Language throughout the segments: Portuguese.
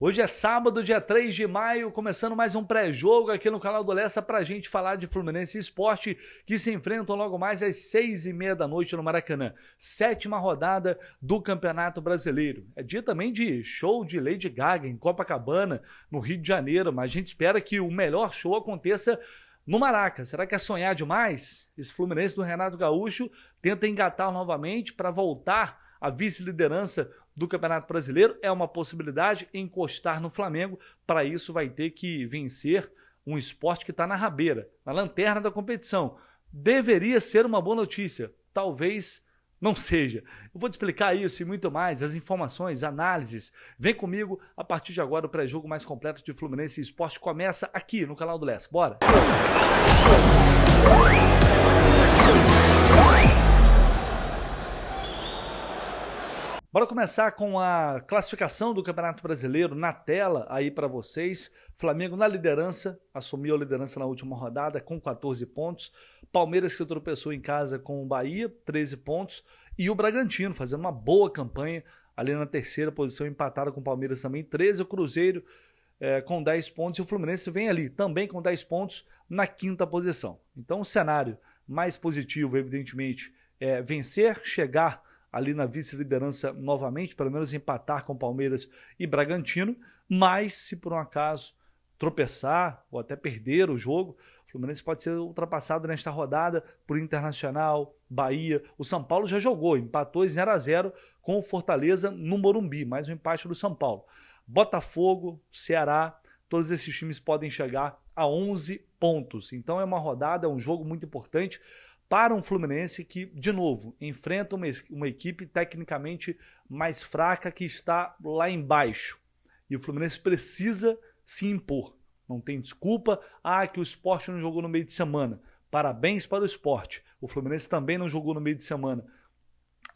Hoje é sábado, dia 3 de maio, começando mais um pré-jogo aqui no canal do Lessa pra gente falar de Fluminense e Sport, que se enfrentam logo mais às 6h30 da noite no Maracanã. 7ª rodada do Campeonato Brasileiro. É dia também de show de Lady Gaga em Copacabana, no Rio de Janeiro, mas a gente espera que o melhor show aconteça no Maraca. Será que é sonhar demais? Esse Fluminense do Renato Gaúcho tenta engatar novamente para voltar à vice-liderança do Campeonato Brasileiro. É uma possibilidade encostar no Flamengo. Para isso vai ter que vencer um Sport que está na rabeira, na lanterna da competição. Deveria ser uma boa notícia, talvez não seja. Eu vou te explicar isso e muito mais, as informações, análises. Vem comigo, a partir de agora o pré-jogo mais completo de Fluminense e Sport começa aqui no canal do Lessa. Bora! Bora começar com a classificação do Campeonato Brasileiro na tela aí para vocês. Flamengo na liderança, assumiu a liderança na última rodada com 14 pontos. Palmeiras que tropeçou em casa com o Bahia, 13 pontos. E o Bragantino fazendo uma boa campanha ali na terceira posição, empatado com o Palmeiras também, 13. O Cruzeiro com 10 pontos e o Fluminense vem ali também com 10 pontos na quinta posição. Então o cenário mais positivo, evidentemente, é vencer, chegar ali na vice-liderança novamente, pelo menos empatar com Palmeiras e Bragantino, mas se por um acaso tropeçar ou até perder o jogo, o Fluminense pode ser ultrapassado nesta rodada por Internacional, Bahia. O São Paulo já jogou, empatou 0-0 com o Fortaleza no Morumbi, mais um empate do São Paulo. Botafogo, Ceará, todos esses times podem chegar a 11 pontos. Então é uma rodada, é um jogo muito importante para um Fluminense que, de novo, enfrenta uma equipe tecnicamente mais fraca que está lá embaixo. E o Fluminense precisa se impor. Não tem desculpa. Que o Sport não jogou no meio de semana. Parabéns para o Sport. O Fluminense também não jogou no meio de semana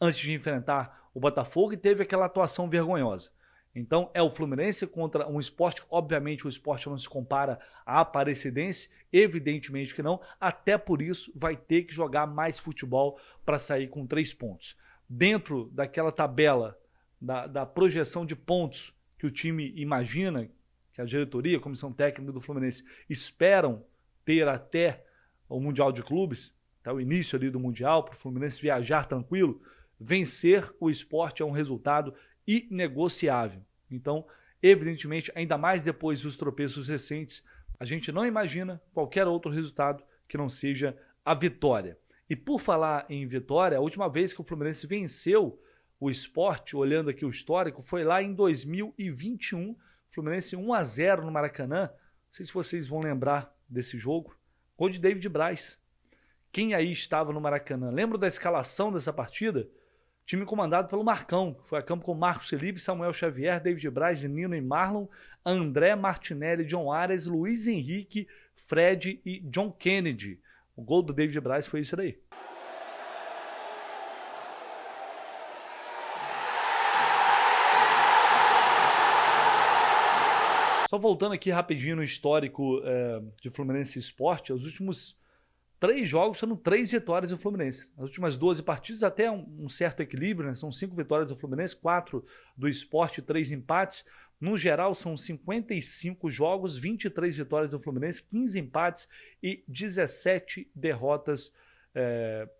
antes de enfrentar o Botafogo e teve aquela atuação vergonhosa. Então é o Fluminense contra um Sport, obviamente o Sport não se compara à Aparecidense, evidentemente que não, até por isso vai ter que jogar mais futebol para sair com 3 pontos. Dentro daquela tabela da projeção de pontos que o time imagina, que a diretoria, a comissão técnica do Fluminense esperam ter até o Mundial de Clubes, até o início ali do Mundial, para o Fluminense viajar tranquilo, vencer o Sport é um resultado inegociável. Então, evidentemente, ainda mais depois dos tropeços recentes, a gente não imagina qualquer outro resultado que não seja a vitória. E por falar em vitória, a última vez que o Fluminense venceu o Sport, olhando aqui o histórico, foi lá em 2021, Fluminense 1-0 no Maracanã. Não sei se vocês vão lembrar desse jogo. Gol de David Braz. Quem aí estava no Maracanã? Lembra da escalação dessa partida? Time comandado pelo Marcão, que foi a campo com Marcos Felipe, Samuel Xavier, David Braz, Nino e Marlon, André, Martinelli, John Ares, Luiz Henrique, Fred e John Kennedy. O gol do David Braz foi isso daí. Só voltando aqui rapidinho no histórico de Fluminense e Sport, os últimos 3 jogos foram 3 vitórias do Fluminense. As últimas 12 partidas até um certo equilíbrio, né? São 5 vitórias do Fluminense, 4 do Sport, 3 empates. No geral são 55 jogos, 23 vitórias do Fluminense, 15 empates e 17 derrotas,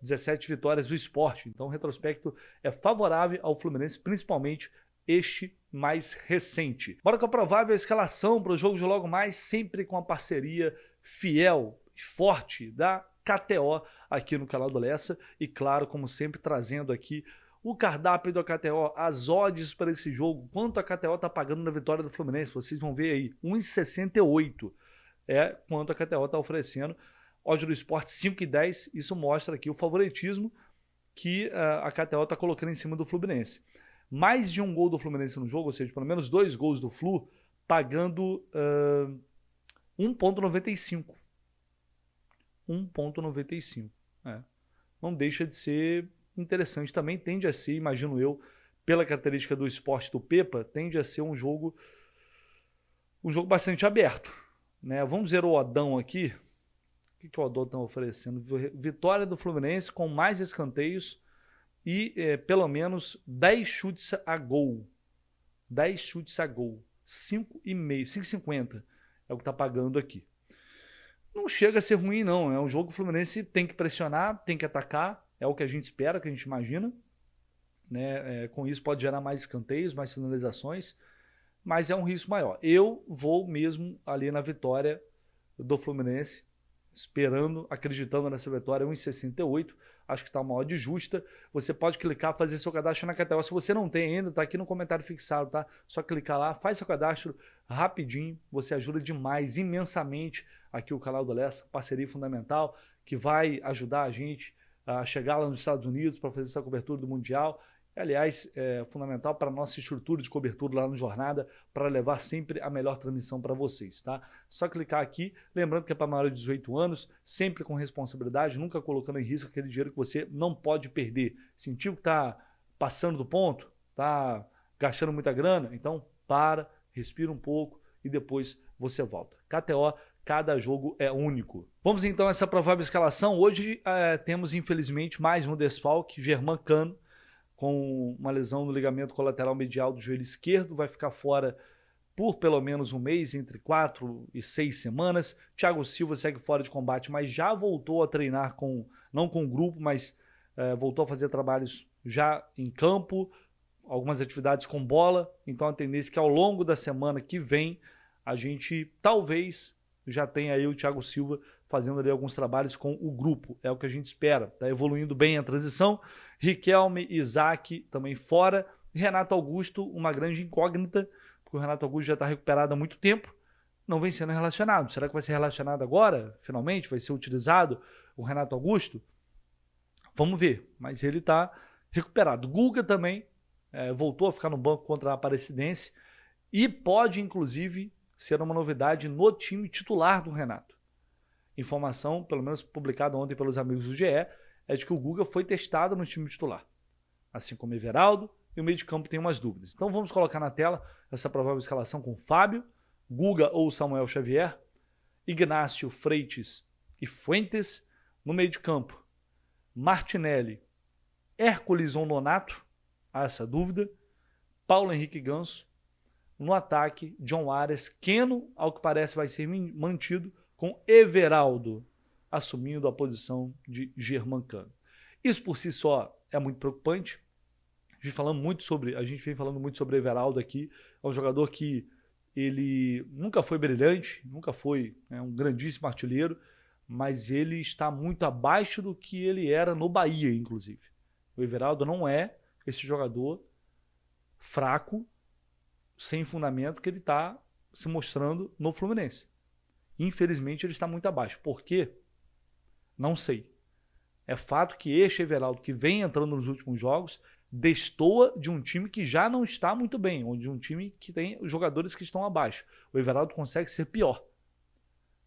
17 vitórias do Sport. Então o retrospecto é favorável ao Fluminense, principalmente este mais recente. Bora com a provável escalação para o jogo de logo mais, sempre com a parceria fiel e forte da KTO aqui no canal do Lessa e claro, como sempre, trazendo aqui o cardápio da KTO, as odds para esse jogo, quanto a KTO está pagando na vitória do Fluminense, vocês vão ver aí, 1,68 é quanto a KTO está oferecendo, odds do Sport 5,10, isso mostra aqui o favoritismo que a KTO está colocando em cima do Fluminense. Mais de um gol do Fluminense no jogo, ou seja, pelo menos 2 gols do Flu, pagando 1,95. 1,95. Não deixa de ser interessante. Também tende a ser, imagino eu, pela característica do Sport do Pepa, tende a ser um jogo bastante aberto. Né? Vamos ver o Odão aqui. O que o Odão está oferecendo? Vitória do Fluminense com mais escanteios e pelo menos 10 chutes a gol. 10 chutes a gol. 5,5, 5,50 é o que está pagando aqui. Não chega a ser ruim, não. É um jogo que o Fluminense tem que pressionar, tem que atacar. É o que a gente espera, que a gente imagina. Né? Com isso pode gerar mais escanteios, mais finalizações, mas é um risco maior. Eu vou mesmo ali na vitória do Fluminense, esperando, acreditando nessa vitória, 1,68. Acho que está uma odd justa. Você pode clicar, fazer seu cadastro na KTO. Se você não tem ainda, está aqui no comentário fixado, tá? Só clicar lá, faz seu cadastro rapidinho. Você ajuda demais, imensamente, aqui o canal do Lessa, parceria fundamental, que vai ajudar a gente a chegar lá nos Estados Unidos para fazer essa cobertura do Mundial. Aliás, é fundamental para a nossa estrutura de cobertura lá no Jornada, para levar sempre a melhor transmissão para vocês, tá? Só clicar aqui, lembrando que é para maior de 18 anos, sempre com responsabilidade, nunca colocando em risco aquele dinheiro que você não pode perder. Sentiu que está passando do ponto? Está gastando muita grana? Então, respira um pouco e depois você volta. KTO, cada jogo é único. Vamos então a essa provável escalação. Hoje temos, infelizmente, mais um desfalque, Germancano, com uma lesão no ligamento colateral medial do joelho esquerdo, vai ficar fora por pelo menos um mês, entre 4 e 6 semanas. Thiago Silva segue fora de combate, mas já voltou a treinar, não com o grupo, mas voltou a fazer trabalhos já em campo, algumas atividades com bola. Então a tendência é que ao longo da semana que vem a gente talvez já tenha aí o Thiago Silva fazendo ali alguns trabalhos com o grupo. É o que a gente espera. Está evoluindo bem a transição. Riquelme, Isaac também fora. Renato Augusto, uma grande incógnita, porque o Renato Augusto já está recuperado há muito tempo, não vem sendo relacionado. Será que vai ser relacionado agora? Finalmente? Vai ser utilizado o Renato Augusto? Vamos ver, mas ele está recuperado. Guga também voltou a ficar no banco contra a Aparecidense e pode, inclusive, ser uma novidade no time titular do Renato. Informação, pelo menos publicada ontem pelos amigos do GE, é de que o Guga foi testado no time titular, assim como Everaldo, e o meio de campo tem umas dúvidas. Então vamos colocar na tela essa provável escalação com Fábio, Guga ou Samuel Xavier, Ignácio, Freitas e Fuentes. No meio de campo, Martinelli, Hércules ou Nonato, há essa dúvida, Paulo Henrique Ganso. No ataque, John Arias, Keno, ao que parece vai ser mantido, com Everaldo assumindo a posição de Germancano. Isso por si só é muito preocupante. A gente vem falando muito sobre Everaldo aqui. É um jogador que ele nunca foi brilhante, nunca foi um grandíssimo artilheiro, mas ele está muito abaixo do que ele era no Bahia, inclusive. O Everaldo não é esse jogador fraco, sem fundamento, que ele está se mostrando no Fluminense. Infelizmente, ele está muito abaixo. Por quê? Não sei. É fato que este Everaldo, que vem entrando nos últimos jogos, destoa de um time que já não está muito bem, ou de um time que tem jogadores que estão abaixo. O Everaldo consegue ser pior.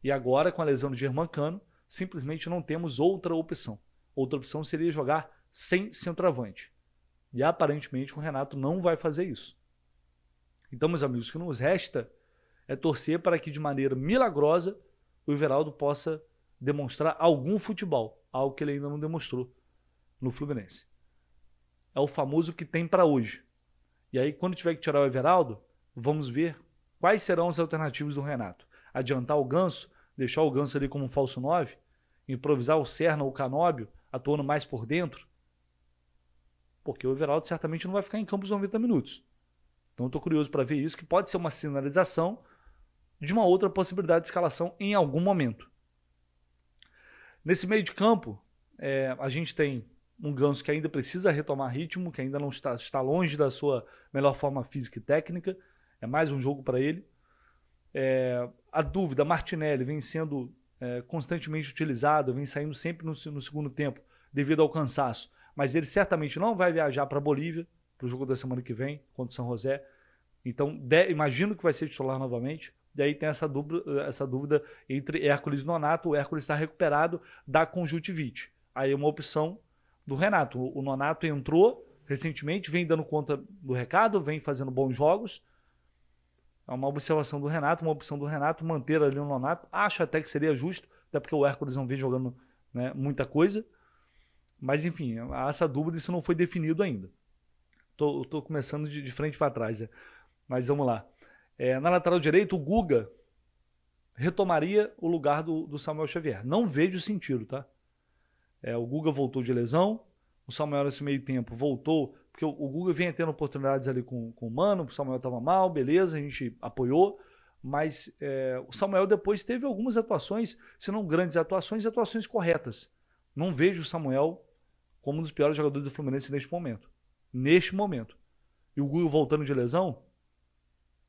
E agora, com a lesão do Germancano, simplesmente não temos outra opção. Outra opção seria jogar sem centroavante. E aparentemente o Renato não vai fazer isso. Então, meus amigos, o que nos resta é torcer para que, de maneira milagrosa, o Everaldo possa demonstrar algum futebol, algo que ele ainda não demonstrou no Fluminense. É o famoso que tem para hoje. E aí, quando tiver que tirar o Everaldo, vamos ver quais serão as alternativas do Renato. Adiantar o Ganso, deixar o Ganso ali como um falso 9, improvisar o Serna ou o Canóbio, atuando mais por dentro, porque o Everaldo certamente não vai ficar em campo os 90 minutos. Então eu estou curioso para ver isso, que pode ser uma sinalização de uma outra possibilidade de escalação em algum momento. Nesse meio de campo, a gente tem um Ganso que ainda precisa retomar ritmo, que ainda não está longe da sua melhor forma física e técnica. É mais um jogo para ele. A dúvida, Martinelli vem sendo constantemente utilizado, vem saindo sempre no segundo tempo devido ao cansaço. Mas ele certamente não vai viajar para a Bolívia, para o jogo da semana que vem, contra o São José. Então, imagino que vai ser titular novamente. Daí tem essa dúvida entre Hércules e Nonato. O Hércules está recuperado da conjuntivite. Aí é uma opção do Renato. O Nonato entrou recentemente, vem dando conta do recado, vem fazendo bons jogos. É uma observação do Renato, uma opção do Renato, manter ali o Nonato. Acho até que seria justo, até porque o Hércules não vem jogando muita coisa. Mas, enfim, há essa dúvida, isso não foi definido ainda. Estou começando de frente para trás. Mas vamos lá. Na lateral direita, o Guga retomaria o lugar do Samuel Xavier. Não vejo sentido, tá? O Guga voltou de lesão, o Samuel nesse meio tempo voltou, porque o Guga vinha tendo oportunidades ali com o Mano, o Samuel estava mal, beleza, a gente apoiou, mas o Samuel depois teve algumas atuações, se não grandes atuações, atuações corretas. Não vejo o Samuel como um dos piores jogadores do Fluminense neste momento. Neste momento. E o Guga voltando de lesão,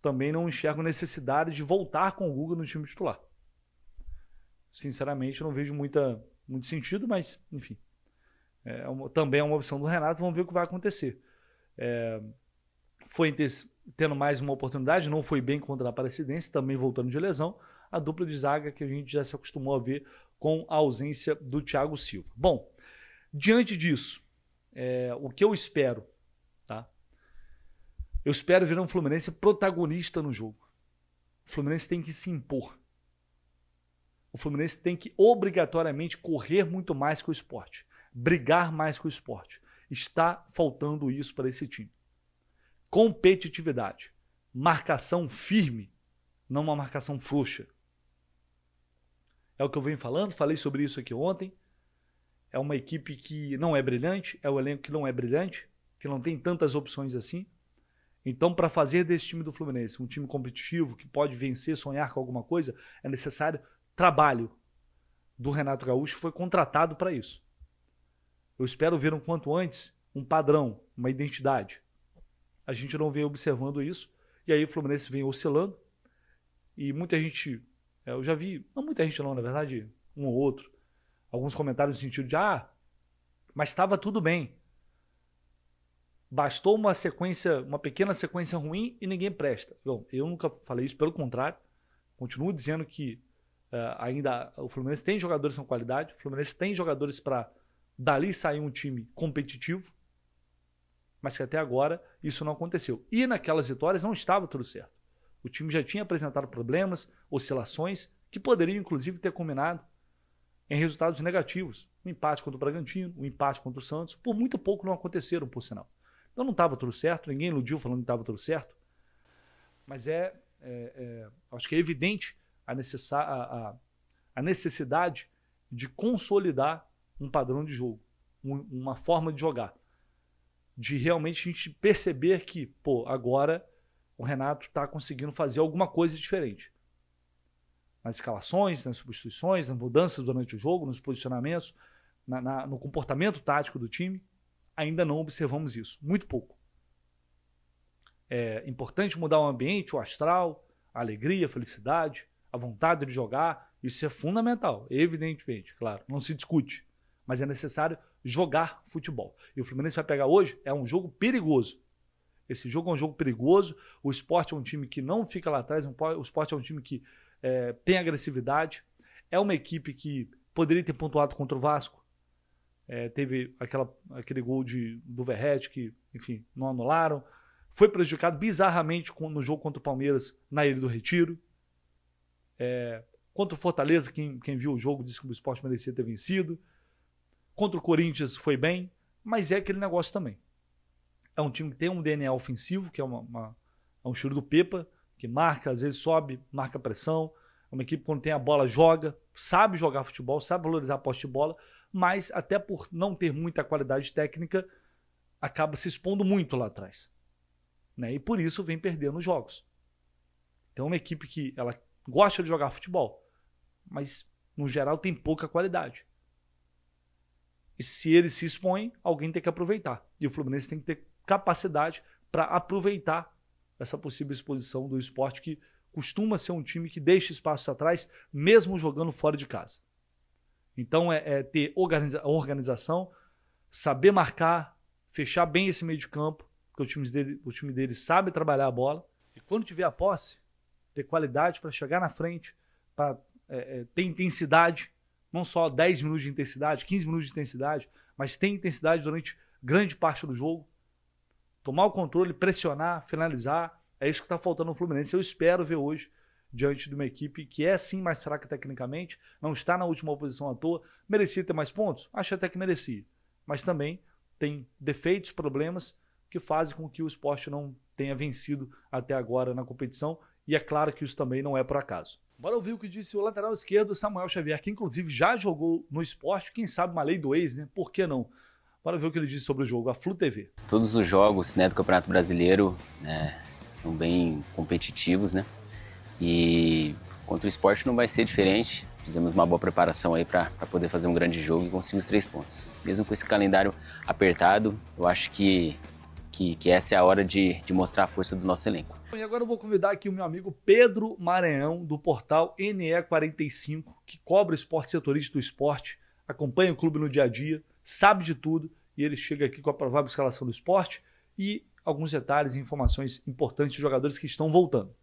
também não enxergo necessidade de voltar com o Guga no time titular. Sinceramente, não vejo muito sentido, mas, enfim. Também é uma opção do Renato, vamos ver o que vai acontecer. Foi tendo mais uma oportunidade, não foi bem contra a Aparecidense, também voltando de lesão. A dupla de zaga que a gente já se acostumou a ver com a ausência do Thiago Silva. Bom, diante disso, o que eu espero, tá? Eu espero ver um Fluminense protagonista no jogo. O Fluminense tem que se impor. O Fluminense tem que obrigatoriamente correr muito mais que o Sport. Brigar mais que o Sport. Está faltando isso para esse time. Competitividade. Marcação firme, não uma marcação frouxa. É o que eu venho falando, falei sobre isso aqui ontem. É uma equipe que não é brilhante, é o elenco que não é brilhante, que não tem tantas opções assim. Então, para fazer desse time do Fluminense um time competitivo, que pode vencer, sonhar com alguma coisa, é necessário trabalho do Renato Gaúcho, que foi contratado para isso. Eu espero ver um quanto antes um padrão, uma identidade. A gente não vem observando isso, e aí o Fluminense vem oscilando, e muita gente, eu já vi, não muita gente não, na verdade, um ou outro, alguns comentários no sentido de, mas estava tudo bem. Bastou uma pequena sequência ruim e ninguém presta. Bom, eu nunca falei isso, pelo contrário. Continuo dizendo que ainda o Fluminense tem jogadores com qualidade, o Fluminense tem jogadores para dali sair um time competitivo, mas que até agora isso não aconteceu. E naquelas vitórias não estava tudo certo. O time já tinha apresentado problemas, oscilações, que poderiam inclusive ter culminado em resultados negativos. Um empate contra o Bragantino, um empate contra o Santos, por muito pouco não aconteceram, por sinal. Então não estava tudo certo, ninguém iludiu falando que estava tudo certo, mas acho que é evidente a necessidade de consolidar um padrão de jogo, uma forma de jogar, de realmente a gente perceber que, agora o Renato está conseguindo fazer alguma coisa diferente. Nas escalações, nas substituições, nas mudanças durante o jogo, nos posicionamentos, no comportamento tático do time. Ainda não observamos isso, muito pouco. É importante mudar o ambiente, o astral, a alegria, a felicidade, a vontade de jogar, isso é fundamental, evidentemente, claro, não se discute, mas é necessário jogar futebol. E o Fluminense vai pegar hoje, é um jogo perigoso. Esse jogo é um jogo perigoso, o Sport é um time que não fica lá atrás, o Sport é um time que tem agressividade, é uma equipe que poderia ter pontuado contra o Vasco, teve aquele gol do Verratti que, enfim, não anularam. Foi prejudicado bizarramente no jogo contra o Palmeiras na Ilha do Retiro. Contra o Fortaleza, quem viu o jogo disse que o Sport merecia ter vencido. Contra o Corinthians foi bem, mas é aquele negócio também. É um time que tem um DNA ofensivo, que é um estilo do Pepa, que marca, às vezes sobe, marca pressão. É uma equipe que quando tem a bola joga, sabe jogar futebol, sabe valorizar a posse de bola, mas até por não ter muita qualidade técnica, acaba se expondo muito lá atrás. Né? E por isso vem perdendo os jogos. Então é uma equipe que ela gosta de jogar futebol, mas no geral tem pouca qualidade. E se ele se expõe, alguém tem que aproveitar. E o Fluminense tem que ter capacidade para aproveitar essa possível exposição do Sport, que costuma ser um time que deixa espaços atrás, mesmo jogando fora de casa. Então ter organização, saber marcar, fechar bem esse meio de campo, porque o time dele sabe trabalhar a bola. E quando tiver a posse, ter qualidade para chegar na frente, para ter intensidade, não só 10 minutos de intensidade, 15 minutos de intensidade, mas ter intensidade durante grande parte do jogo. Tomar o controle, pressionar, finalizar. É isso que está faltando no Fluminense. Eu espero ver hoje, diante de uma equipe que é sim mais fraca tecnicamente, não está na última posição à toa, merecia ter mais pontos? Acho até que merecia. Mas também tem defeitos, problemas que fazem com que o Sport não tenha vencido até agora na competição e é claro que isso também não é por acaso. Bora ouvir o que disse o lateral esquerdo Samuel Xavier, que inclusive já jogou no Sport, quem sabe uma lei do ex, né? Por que não? Bora ver o que ele disse sobre o jogo, a Flu TV. Todos os jogos, né, do Campeonato Brasileiro, né, são bem competitivos, né? E contra o Sport não vai ser diferente. Fizemos uma boa preparação aí para poder fazer um grande jogo e conseguir os 3 pontos. Mesmo com esse calendário apertado, eu acho que essa é a hora de mostrar a força do nosso elenco. E agora eu vou convidar aqui o meu amigo Pedro Maranhão, do portal NE45, que cobre o esporte setorista do esporte, acompanha o clube no dia a dia, sabe de tudo, e ele chega aqui com a provável escalação do esporte e alguns detalhes e informações importantes de jogadores que estão voltando.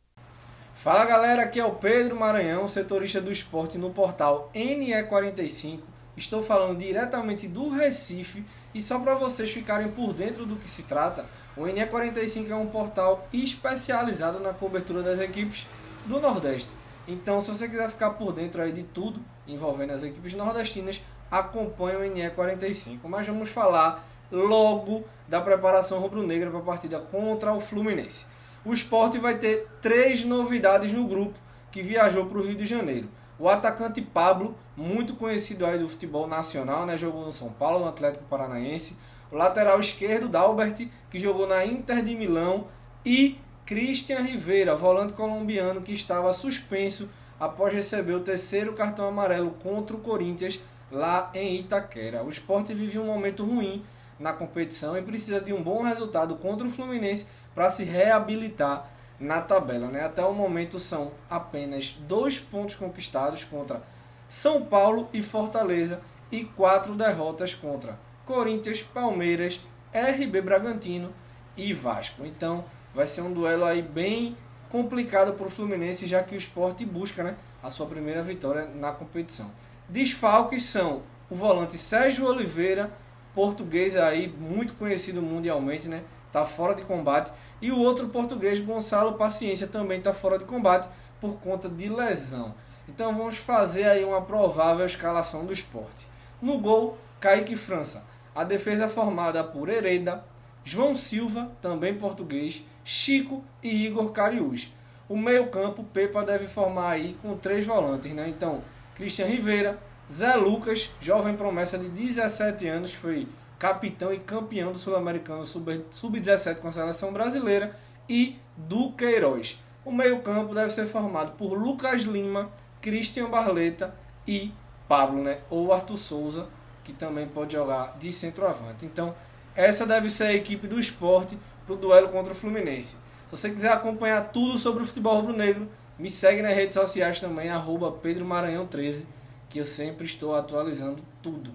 Fala galera, aqui é o Pedro Maranhão, setorista do esporte no portal NE45. Estou falando diretamente do Recife e só para vocês ficarem por dentro do que se trata, o NE45 é um portal especializado na cobertura das equipes do Nordeste. Então, se você quiser ficar por dentro aí de tudo envolvendo as equipes nordestinas, acompanhe o NE45. Mas vamos falar logo da preparação rubro-negra para a partida contra o Fluminense. O Sport vai ter 3 novidades no grupo que viajou para o Rio de Janeiro. O atacante Pablo, muito conhecido aí do futebol nacional, né? Jogou no São Paulo, no Atlético Paranaense. O lateral esquerdo, Dalbert, que jogou na Inter de Milão. E Christian Rivera, volante colombiano, que estava suspenso após receber o 3º cartão amarelo contra o Corinthians lá em Itaquera. O Sport vive um momento ruim na competição e precisa de um bom resultado contra o Fluminense para se reabilitar na tabela, né? Até o momento são apenas 2 pontos conquistados contra São Paulo e Fortaleza e 4 derrotas contra Corinthians, Palmeiras, RB Bragantino e Vasco. Então vai ser um duelo aí bem complicado para o Fluminense, já que o Sport busca, né, a sua primeira vitória na competição. Desfalques são o volante Sérgio Oliveira, português aí muito conhecido mundialmente, né? Tá fora de combate. E o outro português, Gonçalo Paciência, também está fora de combate por conta de lesão. Então vamos fazer aí uma provável escalação do Sport. No gol, Kaique França. A defesa é formada por Hereda, João Silva, também português, Chico e Igor Cariús. O meio-campo, Pepa deve formar aí com 3 volantes, né? Então, Christian Rivera, Zé Lucas, jovem promessa de 17 anos, que foi capitão e campeão do Sul-Americano Sub-17 com a seleção brasileira, e Duqueiroz. O meio-campo deve ser formado por Lucas Lima, Christian Barleta e Pablo, né? Ou Arthur Souza, que também pode jogar de centroavante. Então, essa deve ser a equipe do Sport para o duelo contra o Fluminense. Se você quiser acompanhar tudo sobre o futebol rubro-negro, me segue nas redes sociais também, @PedroMaranhão13, que eu sempre estou atualizando tudo.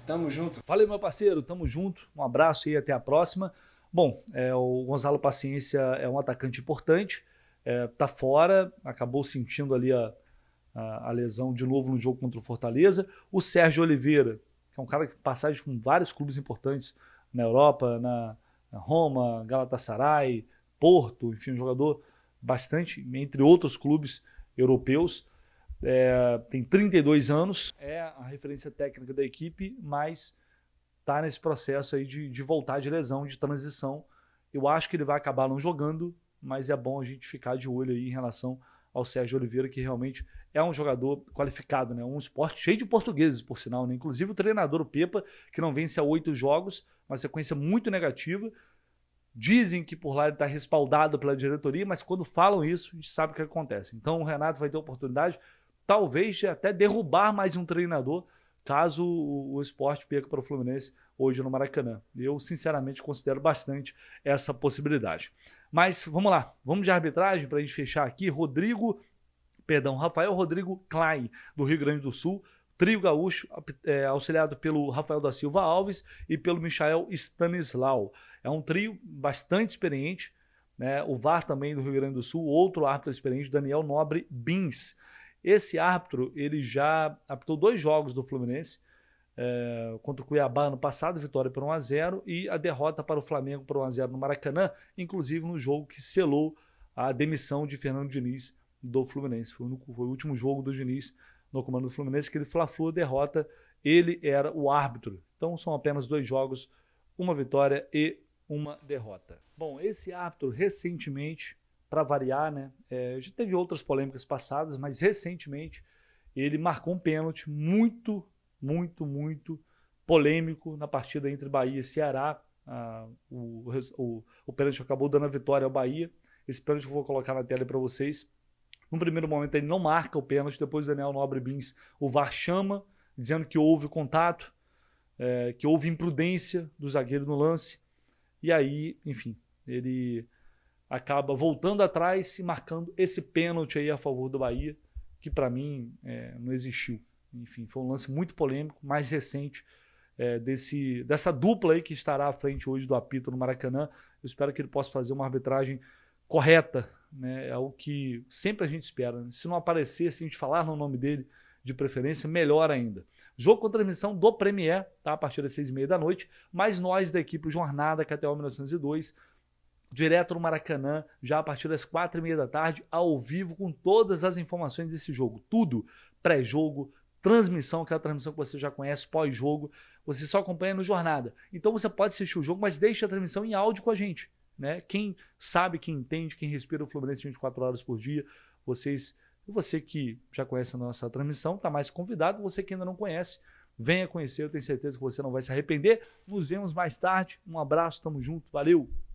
Tamo junto. Valeu, meu parceiro, tamo junto. Um abraço e até a próxima. Bom, o Gonçalo Paciência é um atacante importante, tá fora, acabou sentindo ali a lesão de novo no jogo contra o Fortaleza. O Sérgio Oliveira, que é um cara que passagem com vários clubes importantes na Europa, na Roma, Galatasaray, Porto, enfim, um jogador bastante, entre outros clubes europeus. Tem 32 anos, é a referência técnica da equipe, mas está nesse processo aí de voltar de lesão, de transição. Eu acho que ele vai acabar não jogando, mas é bom a gente ficar de olho aí em relação ao Sérgio Oliveira, que realmente é um jogador qualificado, né? Um esporte cheio de portugueses, por sinal, né? Inclusive o treinador, o Pepa, que não vence há 8 jogos, uma sequência muito negativa. Dizem que por lá ele está respaldado pela diretoria, mas quando falam isso, a gente sabe o que acontece. Então o Renato vai ter oportunidade, talvez de até derrubar mais um treinador, caso o Sport perca para o Fluminense hoje no Maracanã. Eu, sinceramente, considero bastante essa possibilidade. Mas vamos lá, vamos de arbitragem para a gente fechar aqui. Rafael Rodrigo Klein, do Rio Grande do Sul, trio gaúcho, auxiliado pelo Rafael da Silva Alves e pelo Michael Stanislau. É um trio bastante experiente, né? O VAR também do Rio Grande do Sul, outro árbitro experiente, Daniel Nobre Bins. Esse árbitro, ele já apitou 2 jogos do Fluminense, contra o Cuiabá ano passado, vitória por 1-0, e a derrota para o Flamengo por 1-0 no Maracanã, inclusive no jogo que selou a demissão de Fernando Diniz do Fluminense. Foi o último jogo do Diniz no comando do Fluminense, que ele Fla-Flu, derrota, ele era o árbitro. Então são apenas 2 jogos, 1 vitória e 1 derrota. Bom, esse árbitro recentemente para variar, né? Já teve outras polêmicas passadas, mas recentemente ele marcou um pênalti muito, muito, muito polêmico na partida entre Bahia e Ceará. O pênalti acabou dando a vitória ao Bahia. Esse pênalti eu vou colocar na tela para vocês. No primeiro momento ele não marca o pênalti, depois o Daniel Nobre Bins, o VAR chama, dizendo que houve contato, que houve imprudência do zagueiro no lance. E aí, enfim, ele acaba voltando atrás e marcando esse pênalti aí a favor do Bahia, que para mim não existiu. Enfim, foi um lance muito polêmico, mais recente, dessa dupla aí que estará à frente hoje do apito no Maracanã. Eu espero que ele possa fazer uma arbitragem correta, né? É o que sempre a gente espera, né? Se não aparecer, se a gente falar no nome dele, de preferência, melhor ainda. Jogo com transmissão do Premier, tá? A partir das 6h30 da noite, mas nós da equipe Jornada KTO 1902, direto no Maracanã, já a partir das 4h30 da tarde, ao vivo, com todas as informações desse jogo. Tudo, pré-jogo, transmissão, aquela transmissão que você já conhece, pós-jogo, você só acompanha no Jornada. Então você pode assistir o jogo, mas deixe a transmissão em áudio com a gente, né? Quem sabe, quem entende, quem respira o Fluminense 24 horas por dia, você que já conhece a nossa transmissão, está mais convidado. Você que ainda não conhece, venha conhecer, eu tenho certeza que você não vai se arrepender. Nos vemos mais tarde. Um abraço, tamo junto, valeu!